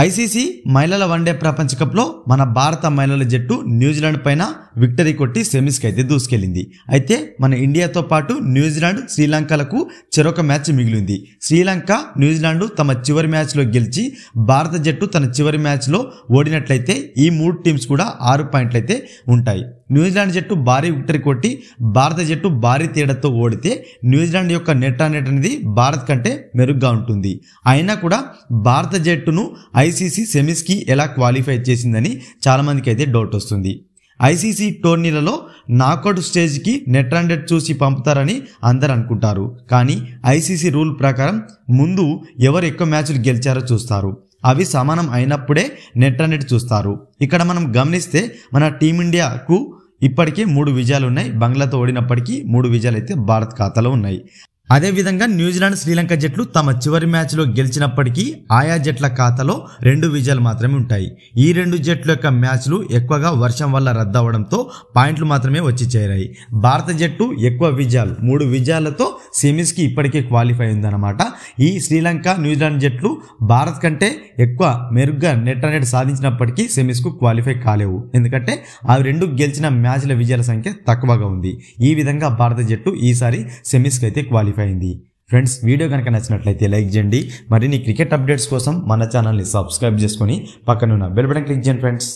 ICC మహిళల one day ప్రపంచ కప్లో మన భారత మహిళల జట్టు న్యూజిలాండ్ పైన విక్టరీ కొట్టి సెమీస్కి అయితే దూసుకెళ్లింది. అయితే మన ఇండియాతో పాటు న్యూజిలాండ్ శ్రీలంకలకు చెరొక మ్యాచ్ మిగిలింది. శ్రీలంక న్యూజిలాండ్ తమ చివరి మ్యాచ్లో గెలిచి భారత జట్టు తన చివరి మ్యాచ్లో ఓడినట్లయితే ఈ మూడు టీమ్స్ కూడా 6 పాయింట్లు అయితే ఉంటాయి. న్యూజిలాండ్ జట్టు భారీ విక్టరీ కొట్టి భారత జట్టు భారీ తేడాతో ఓడితే న్యూజిలాండ్ యొక్క నెట్ అనేది భారత్ కంటే మెరుగ్గా ఉంటుంది. అయినా కూడా భారత జట్టును ఐసీసీ సెమీస్కి ఎలా క్వాలిఫై చేసిందని చాలామందికి అయితే డౌట్ వస్తుంది. ఐసీసీ టోర్నీలలో నాకౌట్ స్టేజ్కి నెట్ రన్ రేట్ చూసి పంపుతారని అందరు అనుకుంటారు. కానీ ఐసీసీ రూల్ ప్రకారం ముందు ఎవరు ఎక్కువ మ్యాచ్లు గెలిచారో చూస్తారు. అవి సమానం అయినప్పుడే నెట్ రన్ రేట్ చూస్తారు. ఇక్కడ మనం గమనిస్తే మన టీమిండియాకు ఇప్పటికే 3 విజయాలు ఉన్నాయి. బంగ్లాతో ఓడినప్పటికీ 3 విజయాలు అయితే భారత్ ఖాతాలో ఉన్నాయి. అదేవిధంగా న్యూజిలాండ్ శ్రీలంక జట్లు తమ చివరి మ్యాచ్లో గెలిచినప్పటికీ ఆయా జట్ల ఖాతాలో 2 విజయాలు మాత్రమే ఉంటాయి. ఈ 2 జట్ల యొక్క మ్యాచ్లు ఎక్కువగా వర్షం వల్ల రద్దవడంతో పాయింట్లు మాత్రమే వచ్చి చేరాయి. భారత జట్టు ఎక్కువ విజయాలు 3 విజయాలతో సెమీస్కి ఇప్పటికే క్వాలిఫై అయిందన్నమాట. ఈ శ్రీలంక న్యూజిలాండ్ జట్లు భారత్ కంటే ఎక్కువ మెరుగ్గా నెట్ రన్ రేట్ సాధించినప్పటికీ సెమీస్కు క్వాలిఫై కాలేవు. ఎందుకంటే అవి 2 గెలిచిన మ్యాచ్ల విజయాల సంఖ్య తక్కువగా ఉంది. ఈ విధంగా భారత జట్టు ఈసారి సెమీస్కి అయితే క్వాలిఫై అయింది. ఫ్రెండ్స్, వీడియో కనుక నచ్చినట్లయితే లైక్ చేయండి. మరిన్ని క్రికెట్ అప్డేట్స్ కోసం మన ఛానల్ని సబ్స్క్రైబ్ చేసుకొని పక్కనున్న బెల్ బటన్ క్లిక్ చేయండి ఫ్రెండ్స్.